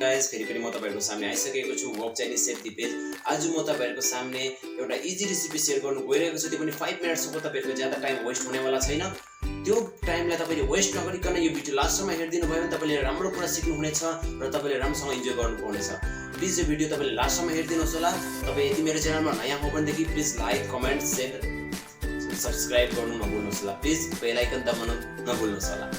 Guys फेरि म तपाईहरुको सामने आइसकेको छु वक चाइनिज सेफ दिपेश। आज म तपाईहरुको सामने एउटा इजी रेसिपी शेयर गर्नु गइरहेको छु। त्यो पनि 5 मिनेट्सको तपाईहरुको ज्यादा टाइम वेस्ट हुनेवाला छैन। त्यो टाइमलाई तपाईले वेस्ट नगरिकन यो भिडियो लास्टसम्म हेर्दिनु भयो भने तपाईले राम्रो कुरा सिक्नु हुनेछ र तपाईले राम्रोसँग इन्जोय गर्नु पाउनेछ। प्लिज यो भिडियो तपाईले लास्टसम्म हेर्दिनुहोस् होला। तपाई यदि मेरो च्यानलमा नयाँ हो भने देखि please like, comment, share, subscribe गर्नु नभुल्नुहोस् होला। प्लिज बेल आइकन दबाउन नभुल्नुहोस् होला।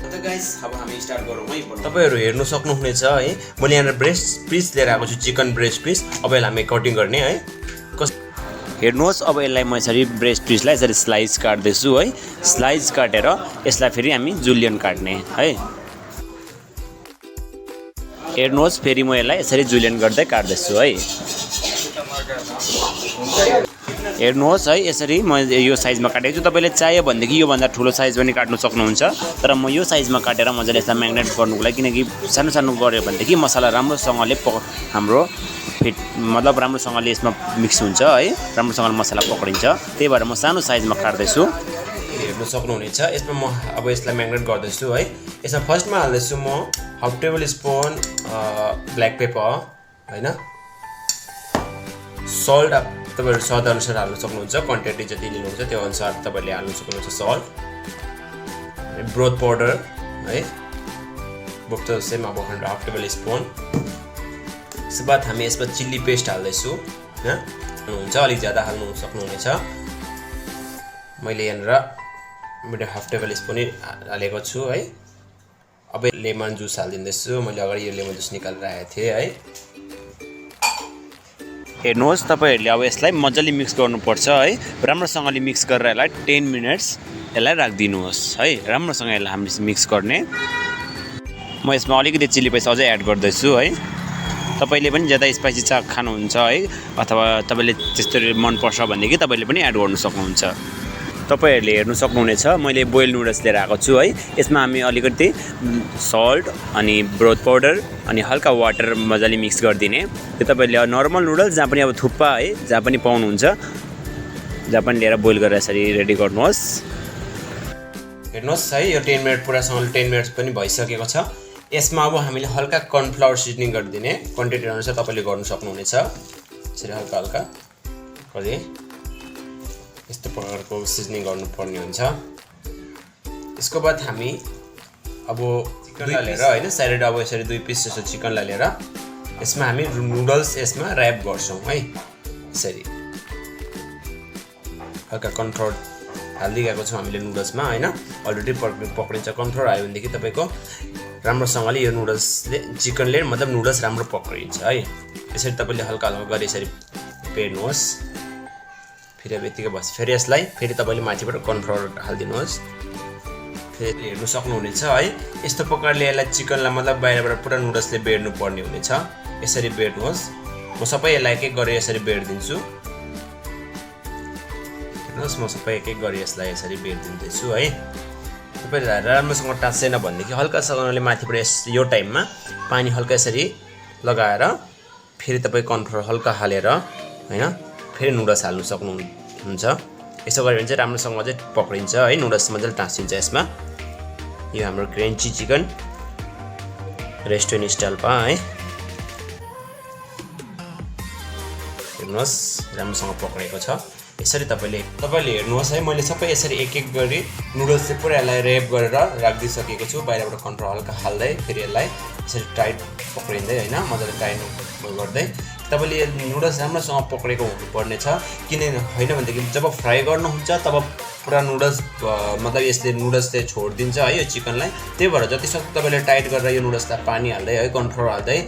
त गाइस अब हामी स्टार्ट गरौँ है। तपाईहरु हेर्न सक्नुहुनेछ है, मैले यहाँ ब्रेस्ट पिस लिएर आएको छु, चिकन ब्रेस्ट पिस। अब यसलाई हामी कटिङ गर्ने है। हेर्नुहोस्, अब यसलाई म यसरी ब्रेस्ट पिसलाई यसरी स्लाइस काट्दैछु है। स्लाइस काटेर यसलाई फेरि हामी जुलियन काट्ने है। हेर्नुहोस्, फेरि म यसलाई यसरी जुलियन गर्दै काट्दैछु है। हेर्नुहोस् है, यसरी म यो साइजमा काटेको छु। तपाईले चाह्यो भनेदेखि यो भन्दा ठुलो साइज पनि काट्न सक्नुहुन्छ, तर म यो साइजमा काटेर मजाले यसलाई म्याग्नेट गर्नुको लागि, किनकि सानो सानो गर्यो भनेदेखि मसला राम्रोसँगले हाम्रो फिट मतलब राम्रोसँगले यसमा मिक्स हुन्छ है, राम्रोसँगले मसला पक्रिन्छ। त्यही भएर म सानो साइजमा काट्दैछु। हेर्न सक्नुहुनेछ। यसमा म अब यसलाई म्याग्नेट गर्दैछु है। यसमा फर्स्टमा हाल्दैछु म half table spoon black paper हैन, सल्ट तपाईहरु स्वाद अनुसार हाल्न सक्नुहुन्छ। क्वान्टिटी जति लिनुहुन्छ त्यो अनुसार तपाईले हाल्न सक्नुहुन्छ। सल्ट, ब्रोथ पाउडर है, बोक्छ सेम अब हाफ टेबल स्पुन। त्यसको बाद हामी यसमा चिल्ली पेस्ट हाल्दैछु हैन, हुन्छ अलिक ज्यादा हाल्नु सक्नुहुनेछ। मैले यहाँ हाफ टेबल स्पुन हालेको छु है। अब लेमन जुस हाल्दिन्दैछु। मैले अगाडि यो लेमन जुस निकालेर राखेको थिएँ है। हेर्नुहोस्, तपाईहरुले अब यसलाई मजाले मिक्स गर्नुपर्छ है। राम्रोसँगले मिक्स गरेर यसलाई 10 मिनेट्स यसलाई राखिदिनुहोस् है। राम्रोसँग यसलाई हामीले मिक्स गर्ने। म यसमा अलिकति चिल्ली पेस्ट अझै एड गर्दैछु है। तपाईले पनि ज्यादा स्पाइसी खानुहुन्छ है, अथवा तपाईले त्यस्तो मन पर्छ भनेदेखि तपाईले पनि एड गर्न सक्नुहुन्छ। तपाईहरुले हेर्न सक्नुहुनेछ, मैले बोइल नुडल्स लिएर आएको छु है। यसमा हामी अलिकति सल्ट अनि ब्रोथ पाउडर अनि हल्का वाटर मजाले मिक्स गरिदिने। त्यो तपाईले नर्मल नुडल्स जहाँ पनि अब थुक्पा है जहाँ पनि पाउनुहुन्छ, जहाँ पनि लिएर बोइल गरेर यसरी रेडी गर्नुहोस्। हेर्नुहोस् है, यो 10 मिनेट पुरासँग 10 मिनेट्स पनि भइसकेको छ। यसमा अब हामीले हल्का कर्नफ्लावर सिजनिङ गरिदिने। क्वान्टिटी अनुसार तपाईले गर्न सक्नुहुनेछ। यसरी हल्का हल्का गरी यस्तो प्रकारको सिजनिङ गर्नुपर्ने हुन्छ। यसको बाद हामी अब चिकन हालेर हैन, साइड अब यसरी 2 पिस जस्तो चिकन हालेर यसमा हामी नुडल्स यसमा र्याप गर्छौं है। यसरी हल्का कर्नफ्लावर हाल्दै गएको छौं हामीले नुडल्समा हैन। अलरेडी पक्रिन्छ। कर्नफ्लावर हाल्यो भनेदेखि तपाईको राम्रोसँगले यो नुडल्सले चिकनले मतलब नुडल्स राम्रो पक्रिन्छ है। यसरी तपाईले हल्का हल्का गरी यसरी पेर्नुहोस्। फेरि अब यतिकै बस। फेरि यसलाई फेरि तपाईले माथिबाट कर्नफ्लावर हाल्दिनुहोस्। फेरि हेर्न सक्नुहुनेछ है। यस्तो प्रकारले यसलाई चिकनलाई मतलब बाहिरबाट पुरा नुडल्सले बेर्नु पर्ने हुनेछ। यसरी बेर्नुहोस्। म सबै यसलाई एक एक गरी यसरी बेर्दिन्छु। हेर्नुहोस्, म सबै एक एक गरी यसलाई यसरी बेर्दिन्दैछु है। तपाईले राम्रोसँग टाँसेन भनेदेखि हल्कासँगले माथिबाट यो टाइममा पानी हल्का यसरी लगाएर फेरि तपाई कर्नफ्लावर हल्का हालेर हैन, फेरि नुडल्स हाल्न सक्नुहुन्छ। यसो गऱ्यो भने चाहिँ राम्रोसँग चाहिँ पक्रिन्छ है, नुडल्स मजाले टाँसिन्छ यसमा। यो हाम्रो क्रेन्ची चिकन रेस्टुरेन्ट स्टाइलमा है। हेर्नुहोस्, राम्रोसँग पक्रेको छ। यसरी तपाईले हेर्नुहोस् है, मैले सबै यसरी एक एक गरी नुडल्सले पुरा यसलाई र्याप गरेर राखिदिसकेको छु। बाहिरबाट कर्नफ्लावर हल्का हाल्दै फेरि यसलाई यसरी टाइट पक्रिँदै हैन, मजाले टाइट गर्दै तपाईले नुडल्स राम्रोसँग पक्रेको हुनुपर्ने छ। किन हैन भनेदेखि जब फ्राई गर्नुहुन्छ तब पुरा नुडल्स मतलब यसले नुडल्सले छोड्दिन्छ है यो चिकनलाई। त्यही भएर जतिसक्दो तपाईले टाइट गरेर यो नुडल्सलाई पानी हाल्दै है, कर्नफ्लावर हाल्दै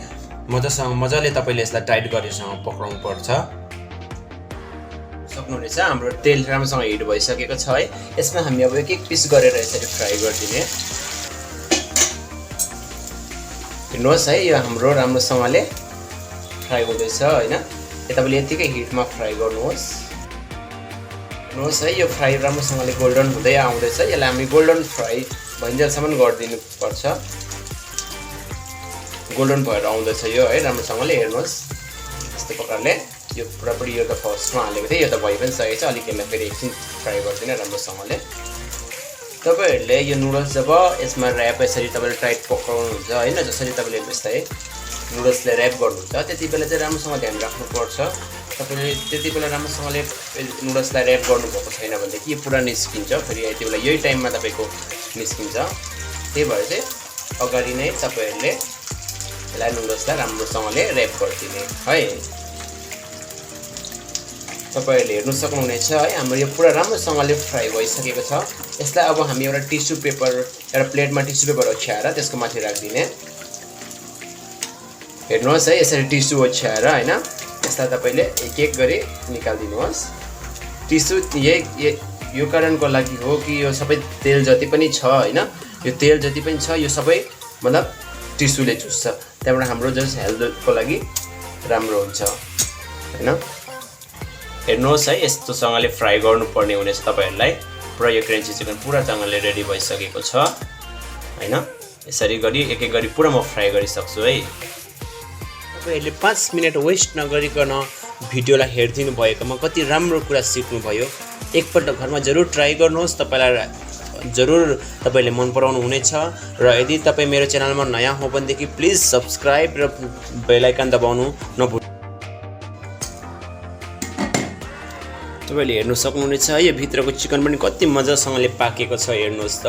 मजाले तपाईले यसलाई टाइट गरेरसँग पक्राउनु पर्छ। सक्नुहुनेछ, हाम्रो तेल राम्रोसँग हिट भइसकेको छ है। यसमा हामी अब एक एक पिस गरेर यसरी फ्राई गरिदिने। हेर्नुहोस् है, यो हाम्रो राम्रोसँगले फ्राई हुँदैछ हैन। यो तपाईले यतिकै हिटमा फ्राई गर्नुहोस्। हेर्नुहोस् है, यो फ्राई राम्रोसँगले गोल्डन हुँदै आउँदैछ। यसलाई हामी गोल्डन फ्राई भइन्जेलसम्म गरिदिनु पर्छ। गोल्डन भएर आउँदैछ यो है राम्रोसँगले। हेर्नुहोस्, यस्तो प्रकारले यो पुरापुरी यो त फर्स्टमा हालेको थिएँ, यो त भइ पनि सकेको छ। अलिक यसलाई फेरि एकछिन फ्राई गरिदिने राम्रोसँगले। तपाईहरुले यो नुडल्स जब यसमा र्याप यसरी तपाईले टाइट पकाउनुहुन्छ हैन जसरी तपाईले यस्तै नुडल्सले र्याप गर्नुहुन्छ त्यतिबेला चाहिँ राम्रोसँग ध्यान राख्नुपर्छ तपाईले त्यतिबेला राम्रोसँगले नुडल्सलाई र्याप गर्नुभएको छैन भने के पुरा निस्किन्छ फेरि यतिबेला यही टाइममा तपाईको निस्किन्छ त्यही भएर चाहिँ अगाडि नै तपाईहरुले यसलाई नुडल्सलाई राम्रोसँगले र्याप गरिदिने है तपाईहरुले हेर्न सक्नुहुनेछ है हाम्रो यो पुरा राम्रोसँगले फ्राई भइसकेको छ यसलाई अब हामी एउटा टिस्यु पेपर एउटा प्लेटमा टिस्यु पेपर ओछ्याएर त्यसको माथि राख्दिने हेर्नुहोस् है यसरी टिस्यु ओछ्याएर हैन यसलाई तपाईले एक एक गरी निकाल्दिनुहोस् टिस्यु यो कारणको लागि हो कि यो सबै तेल जति पनि छ हैन यो तेल जति पनि छ यो सबै मतलब टिस्युले चुस्छ त्यहाँबाट हाम्रो जस हेल्थको लागि राम्रो हुन्छ हैन हेर्नुहोस् है यस्तोसँगले फ्राई गर्नुपर्ने हुनेछ तपाईहरुलाई पुरा यो क्रेन्ची चिकन पुरा सँगले रेडी भइसकेको छ हैन यसरी गरी एक एक गरी पुरा म फ्राई गरिसक्छु है तपाईहरुले 5 मिनेट वेस्ट नगरिकन भिडियोलाई हेर्दिनु भएकोमा कति राम्रो कुरा सिक्नु भयो एकपल्ट घरमा जरुर ट्राई गर्नुहोस् तपाईलाई जरुर तपाईले मन पराउनु हुनेछ र यदि तपाई मेरो च्यानलमा नयाँ हो भनेदेखि प्लिज सब्स्क्राइब र बेल आइकन दबाउनु नभुल्नु तपाईले हेर्न सक्नुहुनेछ यो भित्रको चिकन पनि कति मजासँगले पाकेको छ हेर्नुहोस् त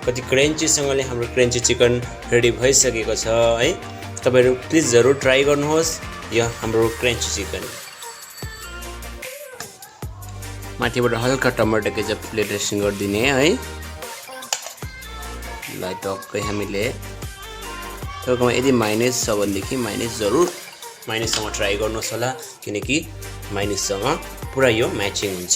कति क्रेन्चीसँगले हाम्रो क्रेन्ची चिकन रेडी भइसकेको छ है तपाईहरु प्लिज जरुर ट्राई गर्नुहोस् यो हाम्रो क्रेन्ची चिकन माथिबाट हल्का टमाटर केचपले ड्रेसिङ गरिदिने है ल टक्कै हामीले तपाईकोमा यदि मायोनेज छ भनेदेखि मायोनेज जरुर मायोनेजसँग ट्राई गर्नुहोस् होला किनकि मायोनेजसँग पुरा यो म्याचिङ हुन्छ